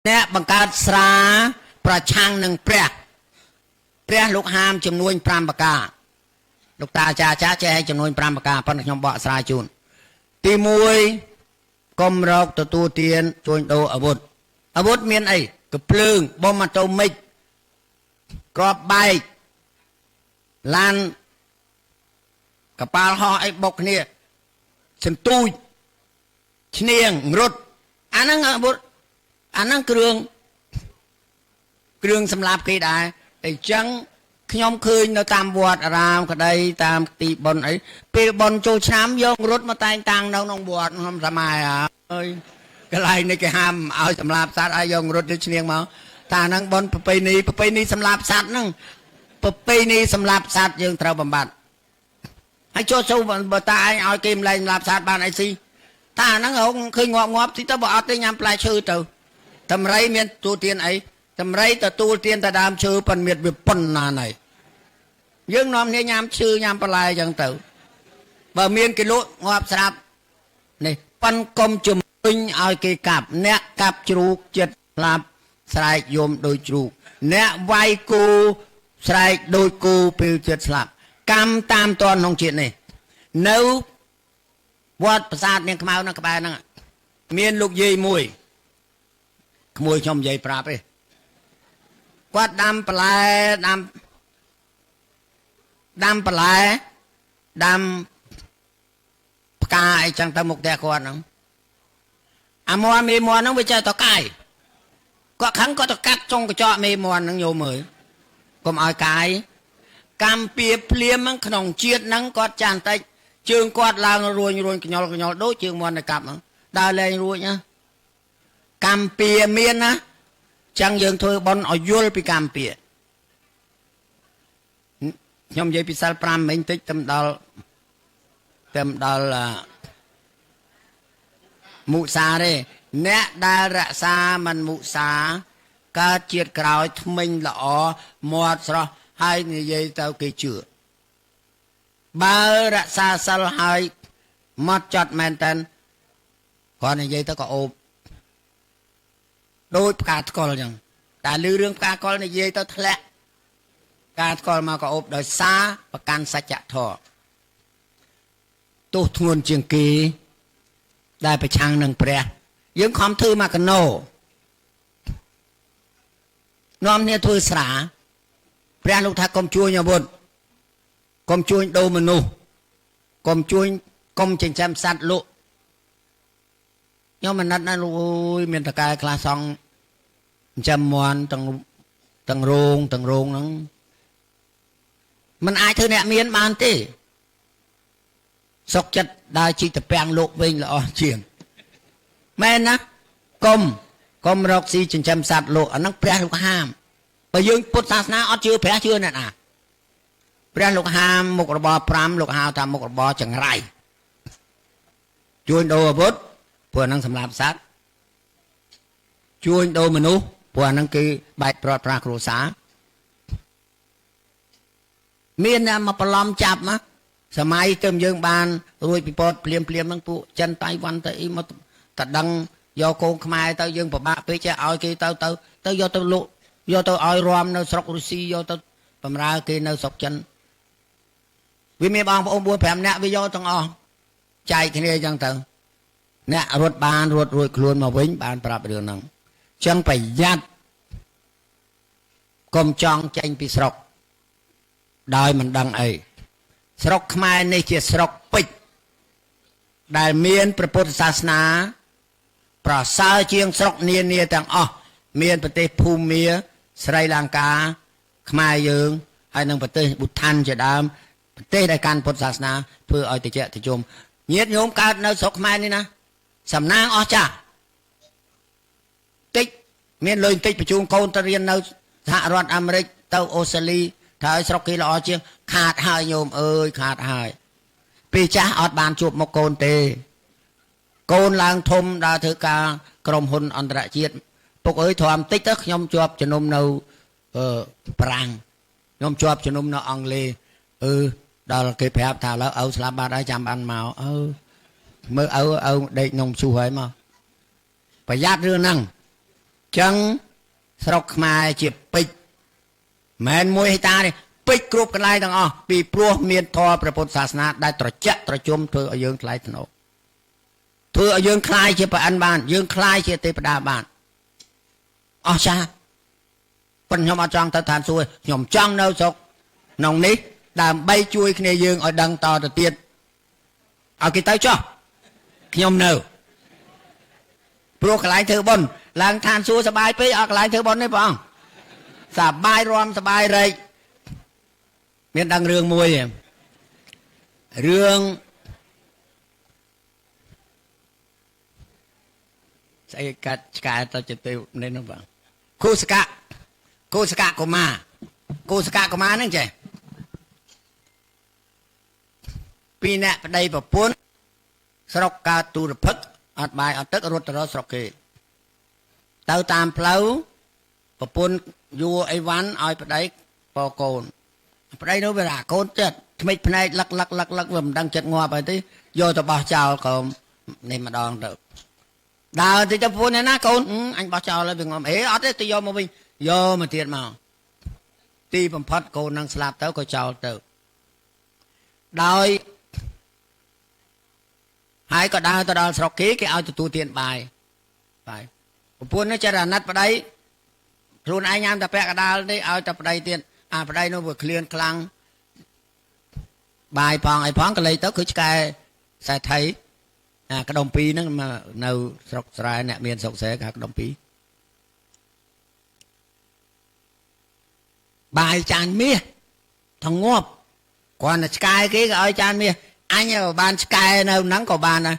nè bằng cả xa pra chang nâng pre lúc ham chùm nuôi pram bạc ca lúc ta cha che chùm nuôi pram bạc ca phân nhóm bọ xa chun ti mùi công rọc tu tiên chuồn đồ ở bút miền ấy cái plương bom mà tàu mịch crop bay lan cái pal ho ấy bọc nè chân tui chiêng rốt anh ở bút anh kêu xâm lạp cây đài để chẳng nhóm khơi nó tam bọt ra cái đây tam tị bồn ấy pe bồn châu chám vô rốt mà tay tăng đâu nông bọt không ra mai à ơi cái này này cái ham ao xâm lạp sát ai vô rốt đi chiêng mà ta năng bồn pe ni xâm lạp sát năng pe ni xâm lạp sát dương trâu bầm bạt hãy cho sâu bờ ta ai ao kim lên lạp sát ban ai si ta năng không khơi ngọp thì ta bỏ tới nhắm plai chư từ tầm rây miền tu tiên ấy tầm rây ta tu tiên ta đam chư phần miệt bị pần nà này dương nom này nhắm chư nhắm plai chẳng tử bờ miền cái lỗ ngọp sạp này pan công chùm tinh ai cái cặp nè cặp chuột chết làm sai yom đôi chuột nè vai cô sai đôi cô piu chết làm cam tam toàn nông chuyện này nếu vót sátเนี่ยขมาวนะกบายนั่งเมียนลูกยีมวยขโมยชมยีปราบไปกวาดดำปลายดำปลายดำกายจังตะมุกแต่กวาดนั่งมัวมีมัวนั่งไปเจอต่อกายก็ขังก็ต่อกัดจงกระเจาะมีมัวนั่งโยมือก็มาเอากายกำเปียเปลี่ยนมันขนมเชียดนั่งกอดจานไตtrường quạt lao ruồi cái nhỏ đối trường mòn này cặp đào lên ruồi nhá cam pìa miên á chẳng dừng thôi bon ở vô bị cam pìa nhom dây pisal pram mình tích tâm đào là mụ sa đây nè đa rạ sa mình mụ sa ca chiết cào mình lọ mọt rồi hai người dây tao kỳ chữa ba rạ xa sal hai mất chọt men tên còn này dây ta có ốp đôi cá con chẳng ta lưu rương cá con này dây ta thẹn cá con mà có ốp đời xa và can sa chạ thọ tu thuần trường kỳได้ไปช่างหนึ่งเปรียยังความทื่อมากันโน่น้อมเนี่ยทื่อสระเปรียลูกทักกลมช่วยอย่าบ่นกรมช่วยโดมนุกรมช่วยกรมจิงจำสัตว์ลุย่อมันนัดนั่นลุยเมียนตะกายคลาซองจำมวนตังโรงนั้นมันอายเธอเนี่ยเมียนบานตีสกจัดได้ชีตะแปงลุวิ่งละอ๋อเฉียงแม่นะกรมรอกซีจิงจำสัตว์ลุอันนั้นแปรลูกห้ามไปยืนพุทธศาสนาอัดเชื่อแปรเชื่อนั่นอ่ะเปลี่ยนลูกหามมุกระบอพรำลูกหาวทำมุกระบอจังไรช่วยโดบุตรเพื่อนั่งสำหรับสัตว์ช่วยโดมนุษย์เพื่อนั่งกีใบปลอดปลาครูสาเมียนมาปลอมจับมะสมัยเติมยืงบานรวยปีปอดเปลี่ยนนั่งปูจันไตวันเตยมาตัดดังยอโกงขมายเตยยืงปะบะไปเจ้าเอากีเตยยอเตลุยอเตยเอารวมในสระรุสียอเตยปมรากีในศกจันวิมีบางพระองค์บัวแผ่นเนี่ยวิโยต้องออกใจทีนี้จังเตอเนี่ยรถบานรถรวยคลวนมาวิ่งบานปราบเรื่องนั้นจังไปยัดกรมจองใจปีสรกได้มันดังไอสรกขมายในเจียสรกปิดได้เมียนพระพุทธศาสนาปราศจากเชียงสรกเนียต่างอ๋อเมียนประเทศภูมิสไรลังกาขมายยืงให้นางประเทศบุตรทันจะดามเต้ได้การพุทธศาสนาเพื่อเอาติเจติจมเงียบโยมการในศกขมายนี่นะสำนักอ๋อจ้าติ๊กเมียนเลยติ๊กประชุมโคนตะเรียนในสหรัฐอเมริกเต้าออสเตรเลียถ้าไอ้ศกกี่ละอ๋อเชียงขาดหายโยมขาดหายปีจ้าอดบานจูบมกโกนเตโกนลางทมดาเถกากรมหุนอันตรจีตปกถอมติ๊กยมจวบจะนมในปรางยมจวบจะนมในอังเลđó là cái phép thảo là âu làm ba đã chăm ăn màu mơ âu để nông su hỏi mà phải giác rưa năng ចឹងស្រុកខ្មែរជាពេជ្រមិន1 ហិកតាទេពេជ្រគ្រប់កន្លែងទាំងអស់ពីព្រោះមានធម៌ព្រះពុទ្ធសាសនាដែលត្រជាក់ត្រជុំធ្វើឲ្យយើងថ្លៃថ្នូរធ្វើឲ្យយើងคล้ายជាប្រអិនបានយើងคล้ายជាទេវតាបានអស្ចារ្យប៉ុន្តែខ្ញុំអត់ចង់ទៅឋានសួគ៌ខ្ញុំចង់នៅស្រុកក្នុងនេះដើម្បីជួយគ្នាយើងឲ្យដឹងតទៅទៀតឲ្យគេទៅចុះខ្ញុំនៅព្រោះកន្លែងធ្វើបុណ្យឡើងឋានសួគ៌សบายពេកអត់កន្លែងធ្វើបុណ្យទេបងសบายរំសบายរែកមានដឹងរឿងមួយរឿងស្អីកាត់ឆ្កែទៅទៅនេះនោះបងគូសកៈកុមារហ្នឹងចេះពីរអ្នកប្តីប្រពន្ធស្រុកកើតទូរភឹកអត់បាយអត់ទឹករត់ទៅរកស្រុកគេទៅតាមផ្លូវប្រពន្ធយួរអីវ៉ាន់ឲ្យប្តីបកូនប្តីនោះវាថាកូនចិត្តថ្មិចភ្នែកលឹកវាមិនដឹងចិត្តងាប់ហើយទេយកទៅបោះចោលក៏នេះម្ដងទៅដើរទៅប្រពន្ធណាកូនអញបោះចោលហើយវាងំអេអត់ទេទៅយកមកវិញយកមកទៀតមកទីបំផុតកូននឹងស្លាប់ទៅក៏ចោលទៅដោយហើយក៏ដើរទៅដល់ស្រុកគេឲ្យទទួលទានបាយប្រពន្ធនេះចេះអាណិតប្តីខ្លួនឯងញ៉ាំតែពាក់កដាលនេះឲ្យតែប្តីទៀតអាប្តីនោះវាឃ្លានខ្លាំងបាយផងអីផងក៏លេចទៅគឺឆ្កែសេដ្ឋីក្ដុំពីរហ្នឹងនៅស្រុកស្រែអ្នកមានសុកសេគេក្ដុំពីរបាយចានមាសថងងាប់គ្រាន់តែឆ្កែគេក៏ឲ្យចានមាសអញបានឆ្កែនៅហ្នឹងក៏បានដែរ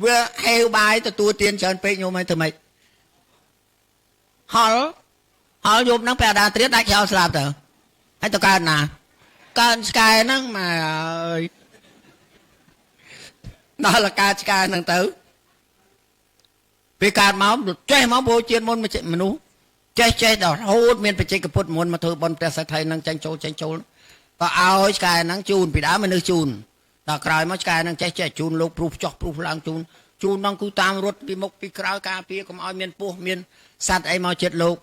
វាហេវបាយទទួលទានច្រើនពេកញោមឲ្យធ្វើម៉េចហល់យប់ហ្នឹងពេលអាដាត្រៀតដាច់ចោលស្លាប់ទៅហើយទៅកើតណាកើតឆ្កែហ្នឹងមកអើយដល់លកាឆ្កែហ្នឹងទៅពេលកើតមកចេះមកព្រោះជាតិមុនមនុស្សចេះដល់រហូតមានបច្ចេកពុទ្ធមុនមកធ្វើបន់ព្រះសេដ្ឋីហ្នឹងចាញ់ចូលក៏ឲ្យឆ្កែហ្នឹងជូនពីដើមមនុស្សជូនដល់ក្រោយមកឆ្កែហ្នឹងចេះជូនលោកព្រុសចោះព្រុសឡើងជូនហ្នឹងគឺតាមរត់ពីមុខពីក្រោយការពារកុំឲ្យមានពស់មានសត្វអីមកចិត្តលោក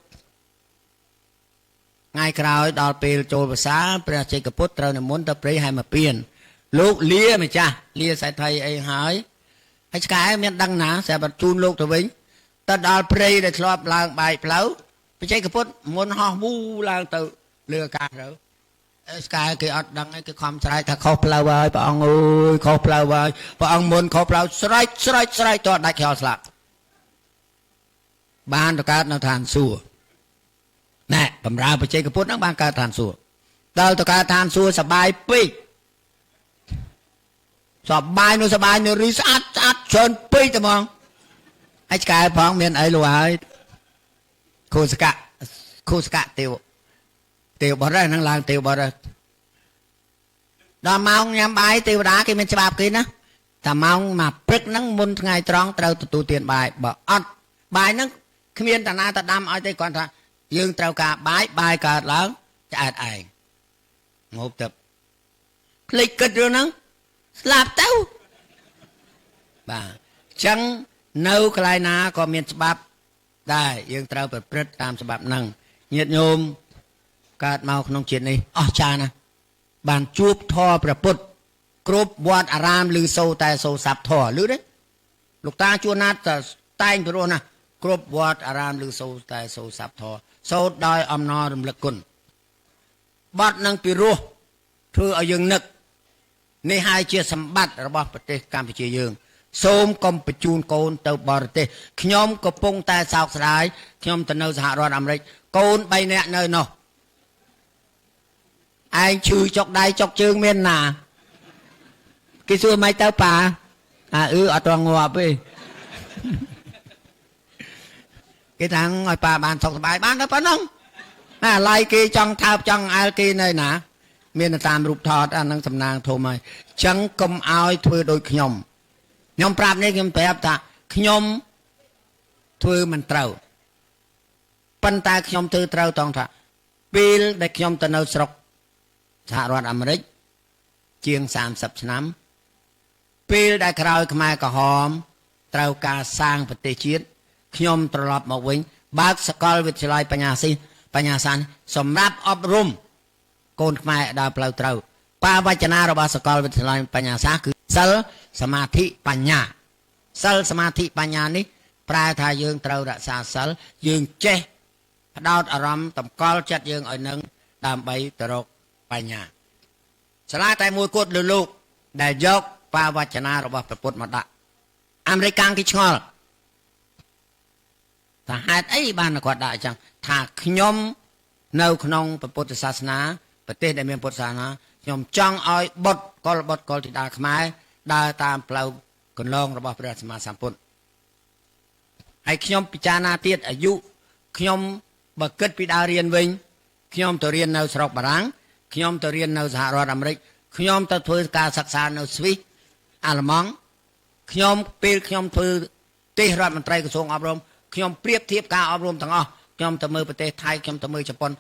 ថ្ងៃក្រោយដល់ពេលចូលភាសាព្រះចេកពុទ្ធត្រូវនិមន្តទៅព្រៃហែមពៀនលោកលាម្ចាស់លាសេដ្ឋីអីហើយឆ្កែមានដឹងណាស្រាប់តែជូនលោកទៅវិញទៅដល់ព្រៃដែលធ្លាប់ឡើងបែកផ្លូវព្រះចេកពុទ្ធមុនហោះវូឡើងទៅលើអាកាសទៅឆ្កែគេអត់ដឹងអីគេខំស្រែកថាខុសផ្លូវហើយព្រះអង្គអើយខុសផ្លូវហើយព្រះអង្គមុនខុសផ្លូវស្រែកតដាច់ខ្យល់ស្លាប់បានទៅកើតនៅឋានសួគ៌ណែបំរើបច្ចេកពុទ្ធហ្នឹងបានកើតឋានសួគ៌ដល់ទៅកើតឋានសួគ៌សបាយពេកសបាយនៅរីស្អាតច្រើនពេកតែហ្មងហើយឆ្កែផងមានអីលោកហើយគូសកៈទេវបរិសហ្នឹងឡើងទេវបរិសដល់ម៉ោងញ៉ាំបាយទេវតាគេមានច្បាប់គេណាតែម៉ោងមកព្រឹកហ្នឹងមុនថ្ងៃត្រង់ត្រូវទទួលទានបាយបើអត់បាយហ្នឹងគ្មានតាណាទៅដាំឲ្យទេគាត់ថាយើងត្រូវការបាយកើតឡើងឆ្អែតឯងងប់ទៅភ្លេចគិតរឿងហ្នឹងស្លាប់ទៅបាទអញ្ចឹងនៅកន្លែងណាក៏មានច្បាប់ដែរយើងត្រូវប្រព្រឹត្តតាមច្បាប់ហ្នឹងញាតិញោមកើតមកក្នុងជាតិនេះអស្ចារ្យណាស់បានជួបធម៌ព្រះពុទ្ធគ្រប់វត្តអារាមឬសូតែសូស័ព្ទធម៌ឮទេលោកតាជួនណាត់តែងព្រោះណាគ្រប់វត្តអារាមឬសូតែសូស័ព្ទធម៌សូត្រដោយអំណររំលឹកគុណបត់នឹងពីរោះធ្វើឲ្យយើងនឹកនេះហើយជាសម្បត្តិរបស់ប្រទេសកម្ពុជាយើងសូមកុំបញ្ជូនកូនទៅបរទេសខ្ញុំកំពុងតែសោកស្ដាយខ្ញុំទៅនៅសហរដ្ឋអាមេរិកកូន3នាក់នៅនោះឯងឈឺចុកដៃចុកជើងមានណាគេសួរមិនទៅប៉ាអត់ទាន់ងាប់ទេគេថាឲ្យប៉ាបានសុខសប្បាយបានទៅប៉ុណ្ណឹងណាឡៃគេចង់ថើបចង់អើគេនៅណាមានតាមរូបថតអានឹងសំណាងធំហើយចឹងកុំឲ្យធ្វើដូចខ្ញុំប្រាប់នេះខ្ញុំប្រាប់ថាខ្ញុំធ្វើមិនត្រូវប៉ុន្តែខ្ញុំធ្វើត្រូវតង់ថាពេលដែលខ្ញុំទៅនៅស្រុកសហរដ្ឋអាមេរិកជាង30ឆ្នាំ ពេលដែលក្រោយខ្មែរក្រហមត្រូវការសាងប្រទេសជាតិ ខ្ញុំត្រឡប់មកវិញបើកសាកលវិទ្យាល័យបញ្ញាសានសម្រាប់អប់រំកូនខ្មែរដើរផ្លូវត្រូវបាវចនារបស់សាកលវិទ្យាល័យបញ្ញាសាស្ត្រគឺសិលសមាធិបញ្ញាសិលសមាធិបញ្ញានេះប្រែថាយើងត្រូវរក្សាសិលយើងចេះផ្ដោតអារម្មណ៍តម្កល់ចិត្តយើងឲ្យនឹងដើម្បីទៅរកបញ្ញាសាលាតែមួយគត់លើលោកដែលយកបាវចនារបស់ព្រះពុទ្ធមកដាក់អាមេរិកកាំងគេឆ្ងល់ថាហេតុអីបានគាត់ដាក់អញ្ចឹងថាខ្ញុំនៅក្នុងពុទ្ធសាសនាប្រទេសដែលមានពុទ្ធសាសនាខ្ញុំចង់ឲ្យបុត្រកុលធីតាខ្មែរដើរតាមផ្លូវកន្លងរបស់ព្រះសម្មាសម្ពុទ្ធហើយខ្ញុំពិចារណាទៀតអាយុខ្ញុំបើគិតពីដើររៀនវិញខ្ញុំទៅរៀននៅស្រុកបារាំងខ្ញុំទៅរៀននៅសហរដ្ឋអាមេរិកខ្ញុំទៅធ្វើការសិក្សានៅស្វីសអាល្លឺម៉ង់ខ្ញុំពេលខ្ញុំធ្វើទេសរដ្ឋមន្ត្រីក្រសួងអប់រំខ្ញុំប្រៀបធៀបការអប់រំទាំងអស់ខ្ញុំទៅមើលប្រទេសថៃខ្ញុំទៅមើលជប៉ុន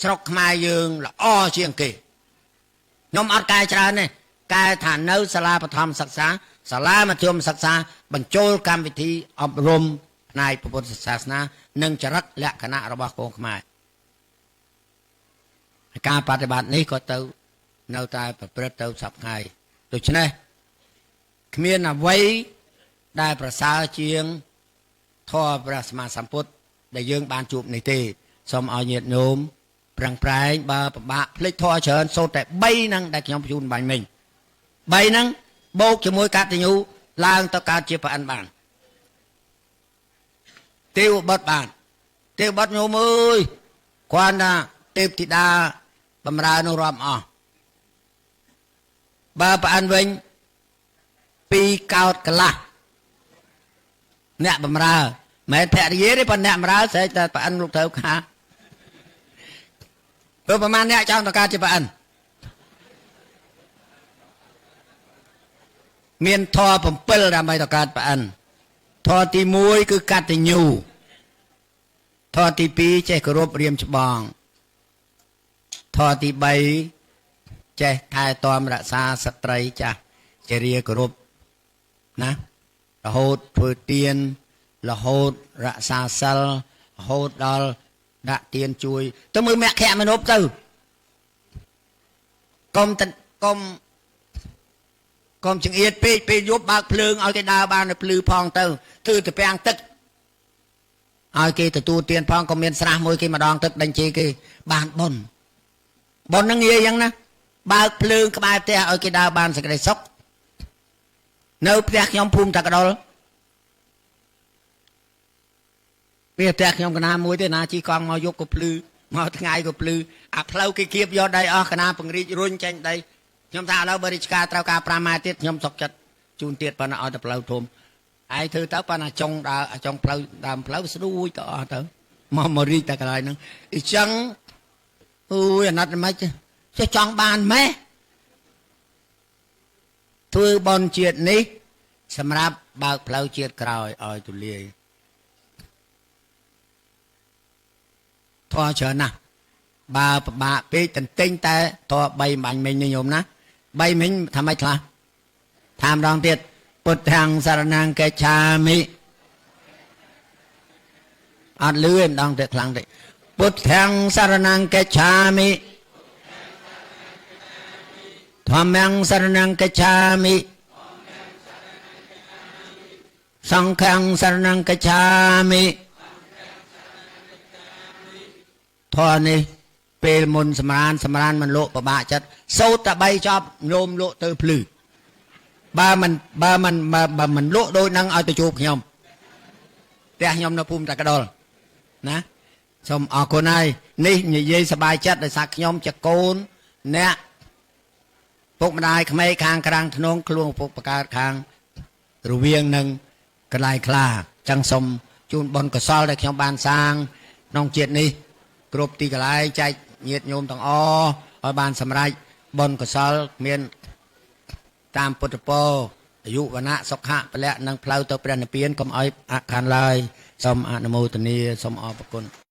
ស្រុកខ្មែរយើងល្អជាងគេខ្ញុំអត់កែច្រើនទេកែថានៅសាលាបឋមសិក្សាសាលាមធ្យមសិក្សាបញ្ចូលកម្មវិធីអប់រំផ្នែកពុទ្ធសាសនានិងចរិតលក្ខណៈរបស់កូនខ្មែរការបប្រតិបត្តិនេះក៏ទៅនៅតែប្រព្រឹត្តទៅសប្តាហ៍ដូច្នេះគ្មានអ្វីដែលប្រសើរជាងធម៌ព្រះសម្មាសម្ពុទ្ធដែលយើងបានជួបនេះទេសូមឲ្យញាតិញោមប្រឹងប្រែងបើពិបាកភ្លេចធម៌ច្រើនសូត្រតែ3ហ្នឹងដែលខ្ញុំបញ្ជូនបាញ់មិញ3ហ្នឹងបូកជាមួយកតញ្ញូឡើងទៅកើតជាប្រអិនបានទេវបុត្របានទេវបុត្រញោមអើយគាត់ថាទេពធីតាបំរើនោះរាប់អស់បើប្រអិនវិញ2កោតកន្លះអ្នកបំរើមិនភរិយាទេប៉ុន្តែអ្នកបំរើស្រែកតែប្រអិនលោកត្រូវខាព្រោះប្រហែលអ្នកចង់តកើតជាប្រអិនមានធម៌7ដើម្បីតកើតប្រអិនធម៌ទី1គឺកតញ្ញូធម៌ទី2ចេះគោរពរៀមច្បងធម៌ទី3ចេះថែទាំរក្សាស្ត្រីចាស់ជារាគោរពណារហូតធ្វើទានរហូតរក្សាសិលរហូតដល់ដាក់ទានជួយទៅមើលមគ្គមនុស្សទៅកុំចង្អៀតពេកពេលយប់បើកភ្លើងឲ្យគេដើរបាននៅភ្លឺផងទៅធ្វើទៅពាំងទឹកឲ្យគេទទួលទានផងក៏មានស្រះមួយគេម្ដងទឹកដេញជេរគេបានបុណ្យហ្នឹងងាយយ៉ាងណាបើកភ្លើងក្បែរផ្ទះឲ្យគេដើរបានសេចក្តីសុខនៅផ្ទះខ្ញុំភូមិតាកដុលពេលផ្ទះខ្ញុំកណាមួយទេណាជីកង់មកយកក៏ភ្លឺមកថ្ងៃក៏ភ្លឺអាផ្លូវគេគៀបយកដីអស់កណាពង្រីករុញចេញដីខ្ញុំថាឥឡូវបើរាជការត្រូវការ5ម៉ែត្រទៀតខ្ញុំសុកចិត្តជូនទៀតប៉ុន្តែឲ្យតែផ្លូវធំឯងធ្វើទៅប៉ុន្តែចុងដើរចុងផ្លូវដើមផ្លូវស្រួយទៅអស់ទៅមករីកតែកន្លែងហ្នឹងអញ្ចឹងអូយអាណិតមិនចេះចង់បានម៉េះធ្វើបនជាតិនេះសម្រាប់បើកផ្លូវជាតិក្រោយឲ្យទូលាយធေါ်ច្រើនណាស់បើពិបាកពេកតន្ទិញតែធေါ်3បាញ់មិញនេះញោមណា3មិញថាម៉េចខ្លះថាម្ដងទៀតពុទ្ធាំងសរណង្កេច្ឆាមិអត់លឺឯម្ដងទៀតខ្លាំងតិចពុទ្ធាំងសរណង្កេច្ឆាមិធម្មំសរណង្កេច្ឆាមិសង្ឃំសរណង្កេច្ឆាមិធម៌នេះពេលមុនសម្រានមិនលក់ពិបាកចិត្តសូត្រតែ3ចប់ញោមលក់ទៅភ្លឺបើមិនលក់ដូចនឹងឲ្យទៅជួបខ្ញុំផ្ទះខ្ញុំនៅភូមិតាកដុលណាសូមអរគុណហើយនេះនិយាយសប្បាយចិត្តដោយសារខ្ញុំជាកូនអ្នកពុកម្ដាយក្មេងខាងក្រាំងធ្នងខ្លួនពុកបកើតខាងរវាងនឹងកន្លែងខ្លាចឹងសូមជូនបុណ្យកុសលដែលខ្ញុំបានសាងក្នុងជាតិនេះគ្រប់ទីកន្លែងចែកញាតិញោមទាំងអស់ឲ្យបានសម្រេចបុណ្យកុសលមានតាមពុទ្ធពរអាយុវណ្ណៈសុខៈពលៈនិងផ្លូវទៅព្រះនិព្វានកុំឲ្យអខានឡើយសូមអនុមោទនាសូមអរគុណ